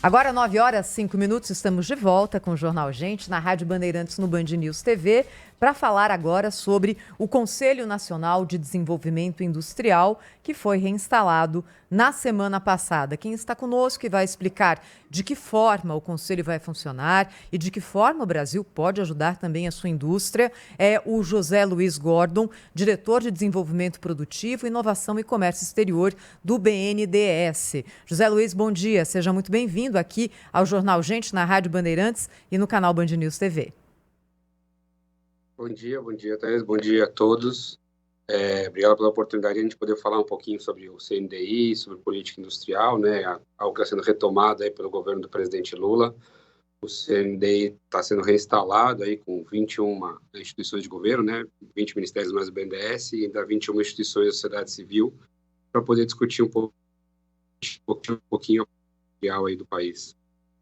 Agora, 9h05, estamos de volta com o Jornal Gente, na Rádio Bandeirantes, no Band News TV, para falar agora sobre o Conselho Nacional de Desenvolvimento Industrial, que foi reinstalado na semana passada. Quem está conosco e vai explicar de que forma o Conselho vai funcionar e de que forma o Brasil pode ajudar também a sua indústria é o José Luiz Gordon, diretor de Desenvolvimento Produtivo, Inovação e Comércio Exterior do BNDES. José Luiz, bom dia, seja muito bem-vindo aqui ao Jornal Gente, na Rádio Bandeirantes e no canal Band News TV. Bom dia, Thaís. Bom dia a todos. Obrigado pela oportunidade de a gente poder falar um pouquinho sobre o CNDI, sobre política industrial, né? Algo que está sendo retomado aí pelo governo do presidente Lula. O CNDI está sendo reinstalado aí com 21 instituições de governo, né? 20 ministérios mais o BNDES e ainda 21 instituições da sociedade civil, para poder discutir um pouquinho aí do país.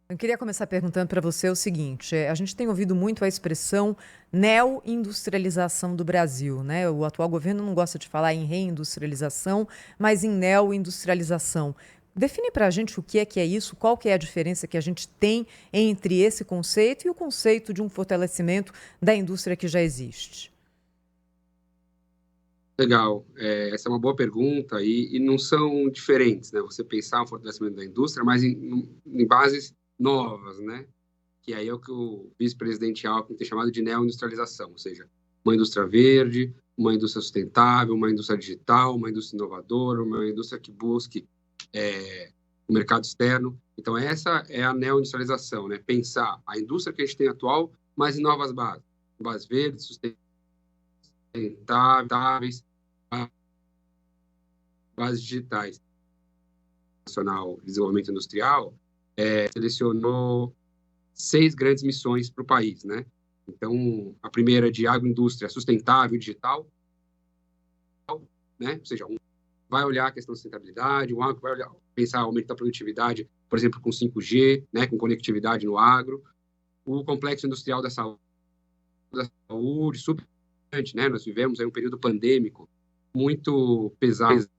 Eu queria começar perguntando para você o seguinte, a gente tem ouvido muito a expressão neo-industrialização do Brasil, né? O atual governo não gosta de falar em reindustrialização, mas em neo-industrialização. Define para a gente o que é isso, qual que é a diferença que a gente tem entre esse conceito e o conceito de um fortalecimento da indústria que já existe. Legal, essa é uma boa pergunta e não são diferentes, né? Você pensar um fortalecimento da indústria, mas em bases novas, né? Que aí é o que o vice-presidente Alckmin tem chamado de neo-industrialização, ou seja, uma indústria verde, uma indústria sustentável, uma indústria digital, uma indústria inovadora, uma indústria que busque o mercado externo. Então, essa é a neo-industrialização, né? Pensar a indústria que a gente tem atual, mas em novas bases verdes, sustentáveis, bases digitais. Nacional de Desenvolvimento Industrial selecionou 6 grandes missões para o país, né? Então, a primeira é de agroindústria sustentável e digital, né? Ou seja, vai olhar a questão da sustentabilidade, vai pensar aumento da produtividade, por exemplo, com 5G, né? Com conectividade no agro. O complexo industrial da saúde super importante, né? Nós vivemos aí um período pandêmico muito pesado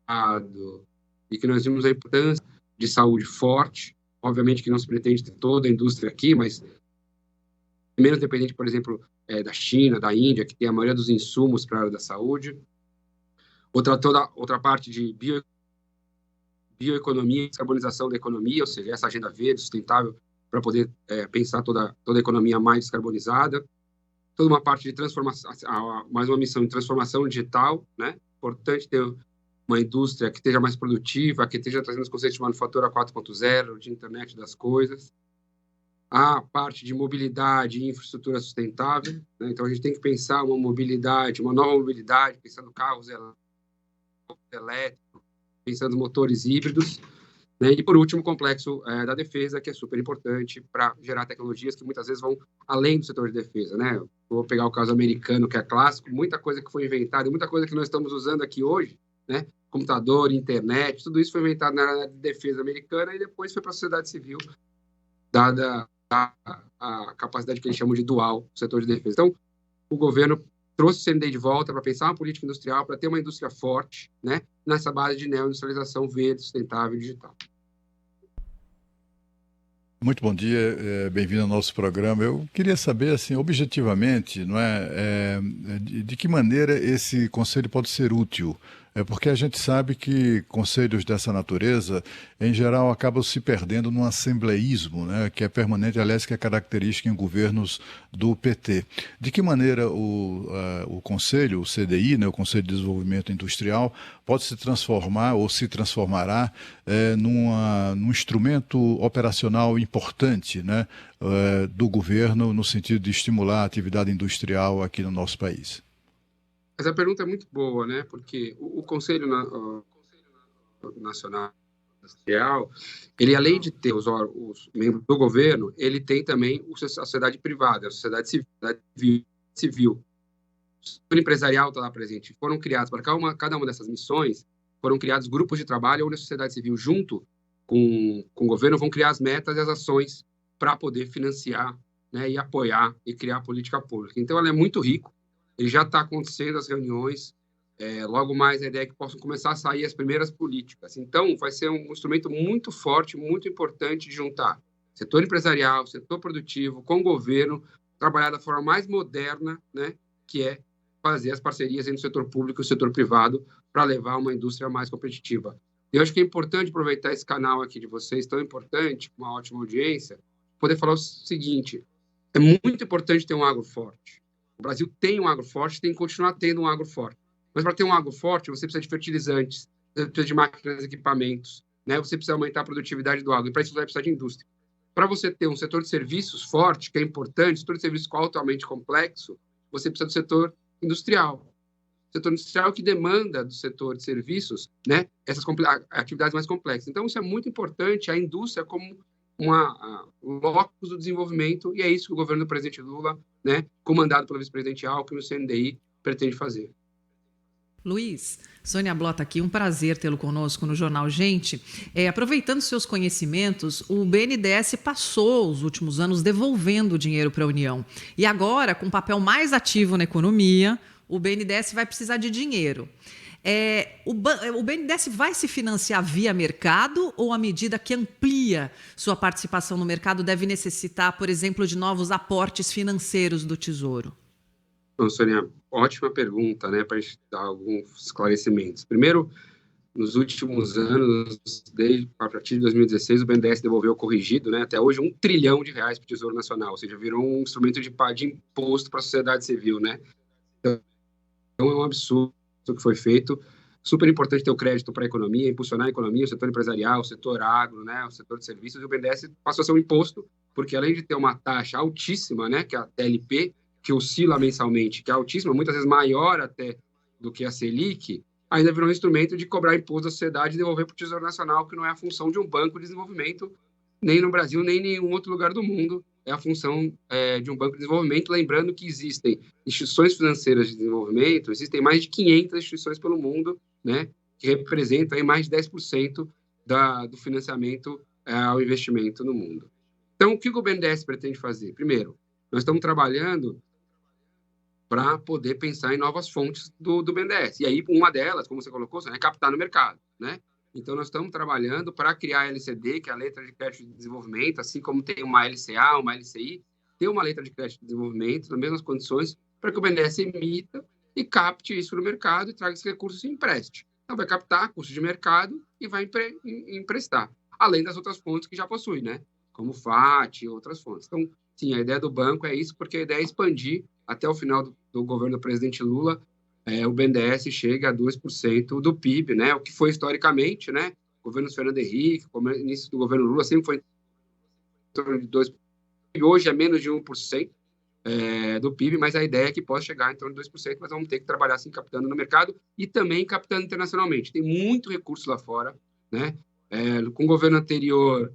e que nós vimos a importância de saúde forte. Obviamente que não se pretende ter toda a indústria aqui, mas menos dependente, por exemplo, da China, da Índia, que tem a maioria dos insumos para a área da saúde. Outra parte de bioeconomia e descarbonização da economia, ou seja, essa agenda verde, sustentável, para poder pensar toda a economia mais descarbonizada. Toda uma parte de transformação, mais uma missão de transformação digital, né? Importante ter uma indústria que esteja mais produtiva, que esteja trazendo os conceitos de manufatura 4.0, de internet das coisas. A parte de mobilidade e infraestrutura sustentável, né? Então, a gente tem que pensar uma nova mobilidade, pensando carros elétricos, pensando motores híbridos. Né? E, por último, o complexo da defesa, que é super importante para gerar tecnologias que muitas vezes vão além do setor de defesa. Né? Vou pegar o caso americano, que é clássico, muita coisa que foi inventada, muita coisa que nós estamos usando aqui hoje, né? Computador, internet, tudo isso foi inventado na área de defesa americana e depois foi para a sociedade civil, dada a capacidade que eles chamam de dual do setor de defesa. Então, o governo trouxe o CNDI de volta para pensar uma política industrial, para ter uma indústria forte, né? Nessa base de neo-industrialização verde, sustentável e digital. Muito bom dia, bem-vindo ao nosso programa. Eu queria saber, assim, objetivamente, não é, de que maneira esse conselho pode ser útil. Porque a gente sabe que conselhos dessa natureza, em geral, acabam se perdendo num assembleísmo, né, que é permanente, aliás, que é característica em governos do PT. De que maneira o Conselho, o CDI, né, o Conselho de Desenvolvimento Industrial, pode se transformar ou se transformará num instrumento operacional importante, né, do governo no sentido de estimular a atividade industrial aqui no nosso país? Essa pergunta é muito boa, né? Porque o Conselho Nacional Industrial, ele além de ter os membros do governo, ele tem também a sociedade privada, a sociedade civil. O setor empresarial está lá presente. Foram criados, para cada uma dessas missões, foram criados grupos de trabalho onde a sociedade civil, junto com o governo, vão criar as metas e as ações para poder financiar, né, e apoiar e criar política pública. Então, ela é muito rico. Ele já está acontecendo as reuniões, logo mais a ideia é que possam começar a sair as primeiras políticas. Então, vai ser um instrumento muito forte, muito importante de juntar setor empresarial, setor produtivo, com o governo, trabalhar da forma mais moderna, né, que é fazer as parcerias entre o setor público e o setor privado para levar uma indústria mais competitiva. Eu acho que é importante aproveitar esse canal aqui de vocês, tão importante, com uma ótima audiência, poder falar o seguinte: é muito importante ter um agro forte. O Brasil tem um agro forte, tem que continuar tendo um agro forte. Mas para ter um agro forte, você precisa de fertilizantes, você precisa de máquinas e equipamentos, né? Você precisa aumentar a produtividade do agro, e para isso você vai precisar de indústria. Para você ter um setor de serviços forte, que é importante, setor de serviços altamente complexo, você precisa do setor industrial. O setor industrial que demanda do setor de serviços, né, essas atividades mais complexas. Então, isso é muito importante, a indústria como um locus do desenvolvimento, e é isso que o governo do presidente Lula, né, comandado pelo vice-presidente Alckmin, o CNDI, pretende fazer. Luiz, Sônia Blota aqui, um prazer tê-lo conosco no Jornal Gente. Aproveitando seus conhecimentos, o BNDES passou os últimos anos devolvendo dinheiro para a União. E agora, com um papel mais ativo na economia, o BNDES vai precisar de dinheiro. O BNDES vai se financiar via mercado ou, à medida que amplia sua participação no mercado, deve necessitar, por exemplo, de novos aportes financeiros do Tesouro? Então, Sônia, ótima pergunta, né, para a gente dar alguns esclarecimentos. Primeiro, nos últimos anos, desde a partir de 2016, o BNDES devolveu corrigido, né, até hoje, R$1 trilhão para o Tesouro Nacional, ou seja, virou um instrumento de imposto para a sociedade civil, né? Então, é um absurdo o que foi feito. Super importante ter o crédito para a economia, impulsionar a economia, o setor empresarial, o setor agro, né, o setor de serviços, e o BNDES passou a ser um imposto, porque além de ter uma taxa altíssima, né, que é a TLP, que oscila mensalmente, que é altíssima, muitas vezes maior até do que a Selic, ainda virou um instrumento de cobrar imposto da sociedade e devolver para o Tesouro Nacional, que não é a função de um banco de desenvolvimento, nem no Brasil, nem em nenhum outro lugar do mundo. É a função de um banco de desenvolvimento, lembrando que existem instituições financeiras de desenvolvimento, existem mais de 500 instituições pelo mundo, né, que representam aí mais de 10% do financiamento ao investimento no mundo. Então, o que o BNDES pretende fazer? Primeiro, nós estamos trabalhando para poder pensar em novas fontes do BNDES. E aí, uma delas, como você colocou, é captar no mercado, né? Então, nós estamos trabalhando para criar a LCD, que é a Letra de Crédito de Desenvolvimento, assim como tem uma LCA, uma LCI, tem uma Letra de Crédito de Desenvolvimento, nas mesmas condições, para que o BNDES emita e capte isso no mercado e traga esses recursos e empreste. Então, vai captar custo de mercado e vai emprestar, além das outras fontes que já possui, né? Como FAT e outras fontes. Então, sim, a ideia do banco é isso, porque a ideia é expandir até o final do governo do presidente Lula, o BNDES chega a 2% do PIB, né? O que foi historicamente, né? O governo Fernando Henrique, o início do governo Lula sempre foi em torno de 2%, e hoje é menos de 1% do PIB, mas a ideia é que possa chegar em torno de 2%, mas vamos ter que trabalhar assim, captando no mercado e também captando internacionalmente. Tem muito recurso lá fora, né? Com o governo anterior,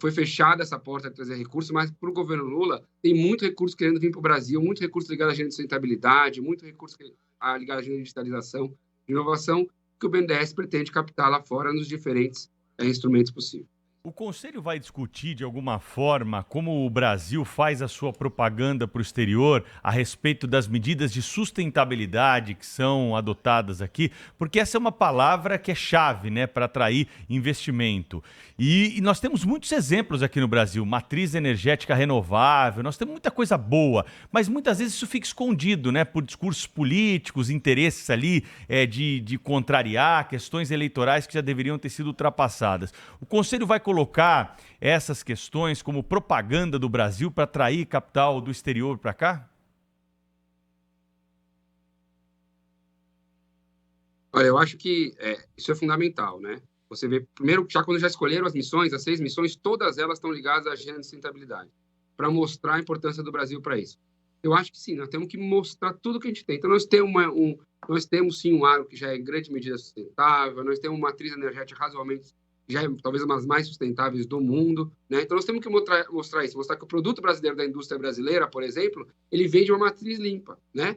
foi fechada essa porta de trazer recursos, mas para o governo Lula tem muito recurso querendo vir para o Brasil, muito recurso ligado à agenda de sustentabilidade, muito recurso ligado à agenda de digitalização, de inovação, que o BNDES pretende captar lá fora nos diferentes instrumentos possíveis. O Conselho vai discutir, de alguma forma, como o Brasil faz a sua propaganda para o exterior a respeito das medidas de sustentabilidade que são adotadas aqui, porque essa é uma palavra que é chave, né, para atrair investimento. E nós temos muitos exemplos aqui no Brasil, matriz energética renovável, nós temos muita coisa boa, mas muitas vezes isso fica escondido, né, por discursos políticos, interesses ali de contrariar questões eleitorais que já deveriam ter sido ultrapassadas. O Conselho vai colocar essas questões como propaganda do Brasil para atrair capital do exterior para cá? Olha, eu acho que isso é fundamental, né? Você vê, primeiro, quando já escolheram as missões, as 6 missões, todas elas estão ligadas à agenda de sustentabilidade, para mostrar a importância do Brasil para isso. Eu acho que sim, nós temos que mostrar tudo que a gente tem. Então, nós temos sim um agro que já é em grande medida sustentável, nós temos uma matriz energética razoavelmente, já é talvez uma das mais sustentáveis do mundo, né? Então, nós temos que mostrar isso, mostrar que o produto brasileiro da indústria brasileira, por exemplo, ele vem de uma matriz limpa, né?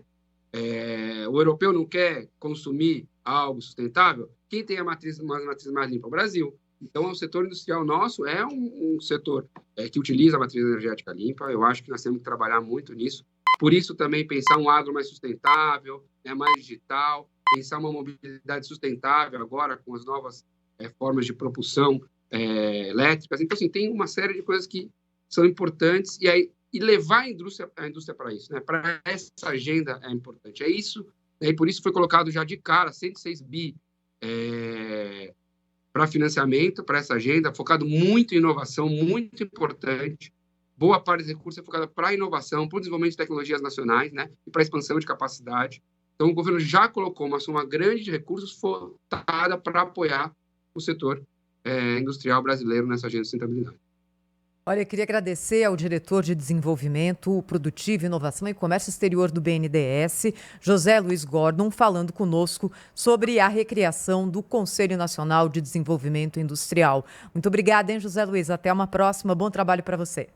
O europeu não quer consumir algo sustentável, quem tem uma matriz mais limpa? O Brasil. Então, o setor industrial nosso é um setor que utiliza a matriz energética limpa. Eu acho que nós temos que trabalhar muito nisso. Por isso, também pensar um agro mais sustentável, mais digital, pensar uma mobilidade sustentável agora com as novas formas de propulsão elétricas. Então, assim, tem uma série de coisas que são importantes e levar a indústria para isso, né? Para essa agenda é importante. É isso, né? E por isso foi colocado já de cara 106 bi para financiamento, para essa agenda, focado muito em inovação, muito importante. Boa parte dos recursos é focada para a inovação, para o desenvolvimento de tecnologias nacionais, né? E para a expansão de capacidade. Então, o governo já colocou uma soma grande de recursos voltada para apoiar o setor industrial brasileiro nessa agenda de sustentabilidade. Olha, eu queria agradecer ao diretor de Desenvolvimento Produtivo, Inovação e Comércio Exterior do BNDES, José Luiz Gordon, falando conosco sobre a recriação do Conselho Nacional de Desenvolvimento Industrial. Muito obrigada, hein, José Luiz? Até uma próxima. Bom trabalho para você.